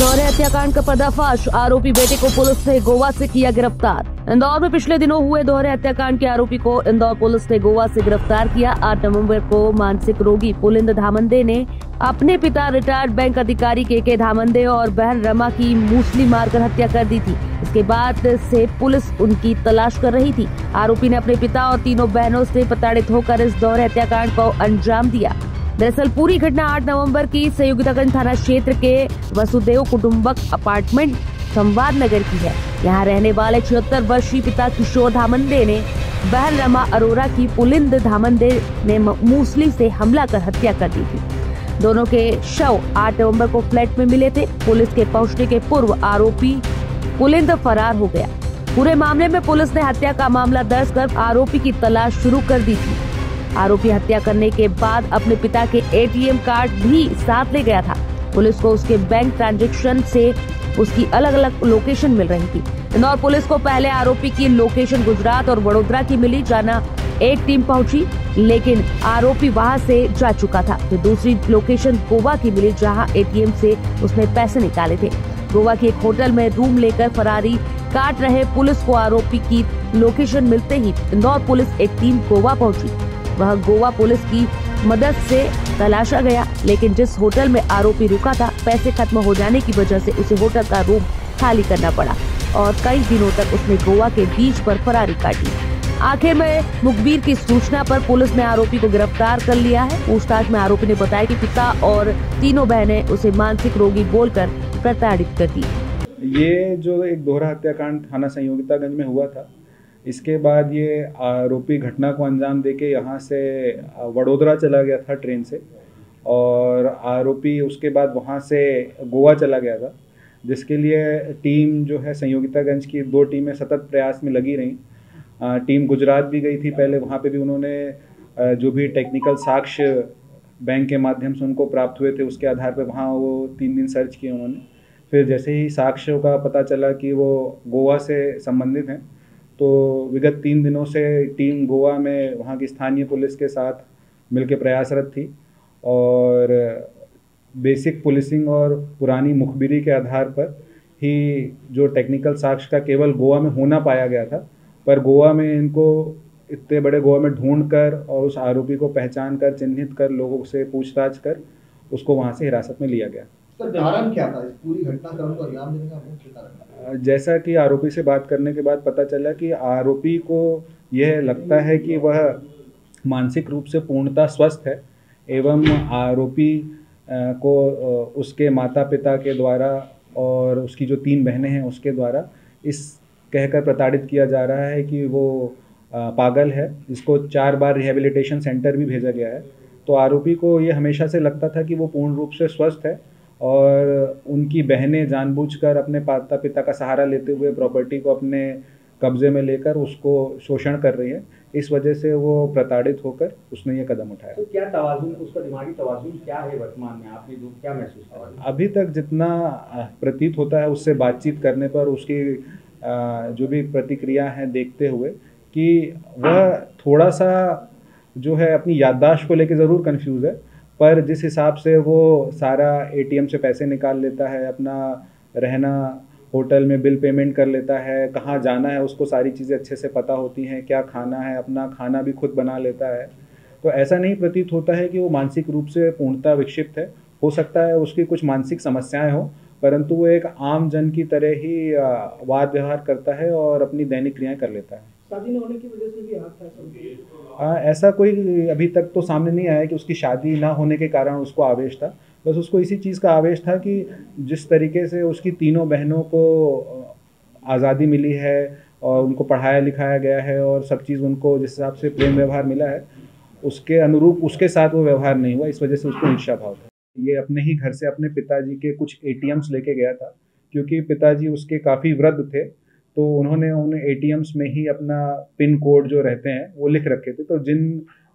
दोहरे हत्याकांड का पर्दाफाश, आरोपी बेटे को पुलिस ने गोवा से किया गिरफ्तार। इंदौर में पिछले दिनों हुए दोहरे हत्याकांड के आरोपी को इंदौर पुलिस ने गोवा से गिरफ्तार किया। 8 नवंबर को मानसिक रोगी पुलिंद धामंदे ने अपने पिता रिटायर्ड बैंक अधिकारी के धामंदे और बहन रमा की मूसली मारकर हत्या कर दी थी। इसके बाद से पुलिस उनकी तलाश कर रही थी। आरोपी ने अपने पिता और तीनों बहनों से प्रताड़ित होकर इस दोहरे हत्याकांड को अंजाम दिया। दरअसल पूरी घटना 8 नवंबर की संयोगितागंज थाना क्षेत्र के वसुदेव कुटुंबक अपार्टमेंट संवाद नगर की है। यहाँ रहने वाले 76 वर्षीय पिता किशोर धामंदे ने बहन रमा अरोरा की पुलिंद धामंदे ने मूसली से हमला कर हत्या कर दी थी। दोनों के शव 8 नवंबर को फ्लैट में मिले थे। पुलिस के पहुंचने के पूर्व आरोपी पुलिंद फरार हो गया। पूरे मामले में पुलिस ने हत्या का मामला दर्ज कर आरोपी की तलाश शुरू कर दी थी। आरोपी हत्या करने के बाद अपने पिता के एटीएम कार्ड भी साथ ले गया था। पुलिस को उसके बैंक ट्रांजैक्शन से उसकी अलग अलग लोकेशन मिल रही थी। इंदौर पुलिस को पहले आरोपी की लोकेशन गुजरात और वडोदरा की मिली, जहां एक टीम पहुंची, लेकिन आरोपी वहां से जा चुका था। फिर दूसरी लोकेशन गोवा की मिली, जहां एटीएम से उसने पैसे निकाले थे। गोवा के एक होटल में रूम लेकर फरारी काट रहे पुलिस को आरोपी की लोकेशन मिलते ही इंदौर पुलिस एक टीम गोवा पहुंची। वह गोवा पुलिस की मदद से तलाशा गया, लेकिन जिस होटल में आरोपी रुका था, पैसे खत्म हो जाने की वजह से उसे होटल का रूम खाली करना पड़ा और कई दिनों तक उसने गोवा के बीच पर फरारी काटी। आखिर में मुखबिर की सूचना पर पुलिस ने आरोपी को गिरफ्तार कर लिया है। पूछताछ में आरोपी ने बताया कि पिता और तीनों बहनें उसे मानसिक रोगी बोलकर प्रताड़ित कर दी। ये जो एक दोहरा हत्याकांड थाना संयोगितागंज में हुआ था, इसके बाद ये आरोपी घटना को अंजाम देके यहाँ से वडोदरा चला गया था ट्रेन से, और आरोपी उसके बाद वहाँ से गोवा चला गया था, जिसके लिए टीम जो है संयोगितागंज की 2 टीमें सतत प्रयास में लगी रहीं। टीम गुजरात भी गई थी पहले, वहाँ पे भी उन्होंने जो भी टेक्निकल साक्ष्य बैंक के माध्यम से उनको प्राप्त हुए थे, उसके आधार पर वहाँ वो 3 दिन सर्च किए उन्होंने। फिर जैसे ही साक्ष्यों का पता चला कि वो गोवा से संबंधित हैं, तो विगत 3 दिनों से टीम गोवा में वहाँ की स्थानीय पुलिस के साथ मिलकर प्रयासरत थी और बेसिक पुलिसिंग और पुरानी मुखबिरी के आधार पर ही जो टेक्निकल साक्ष्य का केवल गोवा में होना पाया गया था, पर गोवा में इनको इतने बड़े गोवा में ढूंढ कर और उस आरोपी को पहचान कर, चिन्हित कर, लोगों से पूछताछ कर उसको वहाँ से हिरासत में लिया गया। सर, कारण क्या था इस पूरी घटनाक्रम को अंजाम देने का मुख्य कारण? जैसा कि आरोपी से बात करने के बाद पता चला कि आरोपी को यह लगता है कि वह मानसिक रूप से पूर्णतः स्वस्थ है एवं आरोपी को उसके माता पिता के द्वारा और उसकी जो 3 बहनें हैं उसके द्वारा इस कहकर प्रताड़ित किया जा रहा है कि वो पागल है। इसको 4 बार रिहेबिलिटेशन सेंटर भी भेजा गया है। तो आरोपी को ये हमेशा से लगता था कि वो पूर्ण रूप से स्वस्थ है और उनकी बहनें जानबूझकर अपने माता पिता का सहारा लेते हुए प्रॉपर्टी को अपने कब्जे में लेकर उसको शोषण कर रही है। इस वजह से वो प्रताड़ित होकर उसने ये कदम उठाया। तो क्या तवाज़ुन, उसका दिमागी तवाज़ुन क्या है वर्तमान में, आपने जो क्या महसूस किया? अभी तक जितना प्रतीत होता है उससे बातचीत करने पर, उसकी जो भी प्रतिक्रिया है देखते हुए, कि वह थोड़ा सा जो है अपनी याददाश्त को लेकर ज़रूर कंफ्यूज है, पर जिस हिसाब से वो सारा एटीएम से पैसे निकाल लेता है, अपना रहना होटल में बिल पेमेंट कर लेता है, कहाँ जाना है उसको सारी चीज़ें अच्छे से पता होती हैं, क्या खाना है अपना खाना भी खुद बना लेता है, तो ऐसा नहीं प्रतीत होता है कि वो मानसिक रूप से पूर्णतः विक्षिप्त है। हो सकता है उसकी कुछ मानसिक समस्याएं हो, परंतु वो एक आम जन की तरह ही वाद व्यवहार करता है और अपनी दैनिक क्रियाएँ कर लेता है। शादी न होने की वजह से भी आता है? ऐसा कोई अभी तक तो सामने नहीं आया कि उसकी शादी ना होने के कारण उसको आवेश था। बस उसको इसी चीज़ का आवेश था कि जिस तरीके से उसकी 3 बहनों को आज़ादी मिली है और उनको पढ़ाया लिखाया गया है और सब चीज़ उनको जिस हिसाब से प्रेम व्यवहार मिला है, उसके अनुरूप उसके साथ वो व्यवहार नहीं हुआ, इस वजह से उसको ईर्ष्या भाव था। ये अपने ही घर से अपने पिताजी के कुछ एटीएम्स लेके गया था, क्योंकि पिताजी उसके काफ़ी वृद्ध थे, तो उन्होंने उन एटीएम्स में ही अपना पिन कोड जो रहते हैं वो लिख रखे थे। तो जिन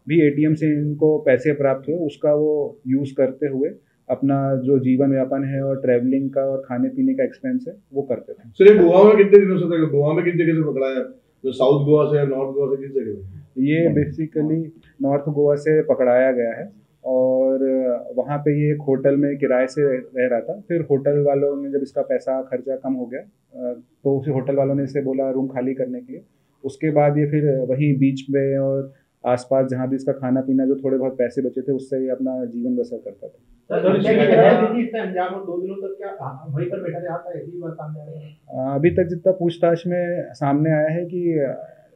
भी एटीएम से इनको पैसे प्राप्त हुए उसका वो यूज़ करते हुए अपना जो जीवन यापन है और ट्रैवलिंग का और खाने पीने का एक्सपेंस है वो करते थे। सर, गोवा में कितने दिनों से था? गोवा में किस जगह से पकड़ा है? जो साउथ गोवा से या नॉर्थ गोवा से, किस जगह? ये बेसिकली नॉर्थ गोवा से पकड़ाया गया है और वहाँ पे ये एक होटल में किराए से रह रहा था। फिर होटल वालों ने जब इसका पैसा खर्चा कम हो गया तो फिर होटल वालों ने इसे बोला रूम खाली करने के लिए। उसके बाद ये फिर वहीं बीच में और आसपास जहाँ भी इसका खाना पीना जो थोड़े बहुत पैसे बचे थे उससे ये अपना जीवन बसर करता था। सर, हत्या की शरारत थी इसने अंजाम और 2 दिनों तक क्या वहीं पर बैठा रहा था, यही बात सामने आ रही है? अभी तक जितना पूछताछ में सामने आया है कि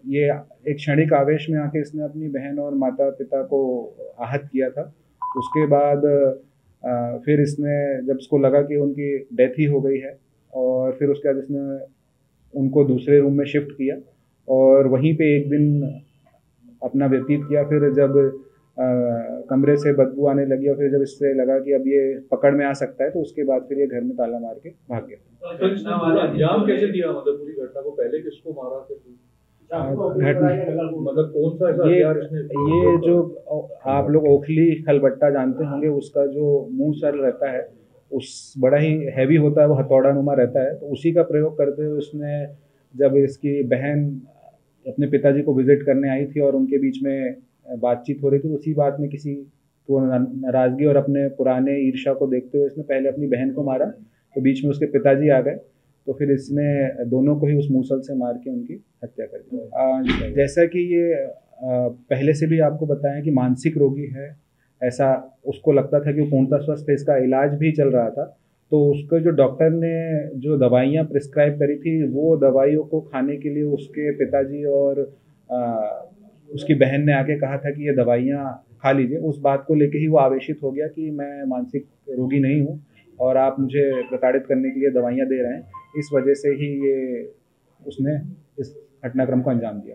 ये एक क्षणिक आवेश में आके इसने अपनी बहन और माता पिता को आहत किया था। उसके बाद फिर इसने जब इसको लगा कि उनकी डेथ ही हो गई है और फिर उसके बाद इसने उनको दूसरे रूम में शिफ्ट किया और वहीं पे एक दिन अपना व्यतीत किया। फिर जब कमरे से बदबू आने लगी और फिर जब इससे लगा कि अब ये पकड़ में आ सकता है तो उसके बाद फिर ये घर में ताला मार के भाग गया। तो इसने अंजाम कैसे दिया, मतलब पूरी घटना को पहले किसको मारा था? मतलब कौन सा ऐसा हथियार इसने? ये जो आप लोग ओखली खलबट्टा जानते होंगे, उसका जो मुंह सर रहता है उस बड़ा ही हैवी होता है, वो हथौड़ा नुमा रहता है, तो उसी का प्रयोग करते हुए उसने जब इसकी बहन अपने पिताजी को विजिट करने आई थी और उनके बीच में बातचीत हो रही थी, उसी बात में किसी को नाराजगी और अपने पुराने ईर्ष्या को देखते हुए इसने पहले अपनी बहन को मारा, तो बीच में उसके पिताजी आ गए तो फिर इसने दोनों को ही उस मूसल से मार के उनकी हत्या कर दी। जैसा कि ये पहले से भी आपको बताया कि मानसिक रोगी है, ऐसा उसको लगता था कि वो पूर्णतः स्वस्थ है, इसका इलाज भी चल रहा था। तो उसको जो डॉक्टर ने जो दवाइयाँ प्रिस्क्राइब करी थी वो दवाइयों को खाने के लिए उसके पिताजी और उसकी बहन ने आके कहा था कि ये दवाइयाँ खा लीजिए। उस बात को लेके ही वो आवेशित हो गया कि मैं मानसिक रोगी नहीं हूँ और आप मुझे प्रताड़ित करने के लिए दवाइयाँ दे रहे हैं। इस वजह से ही ये उसने इस घटनाक्रम को अंजाम दिया।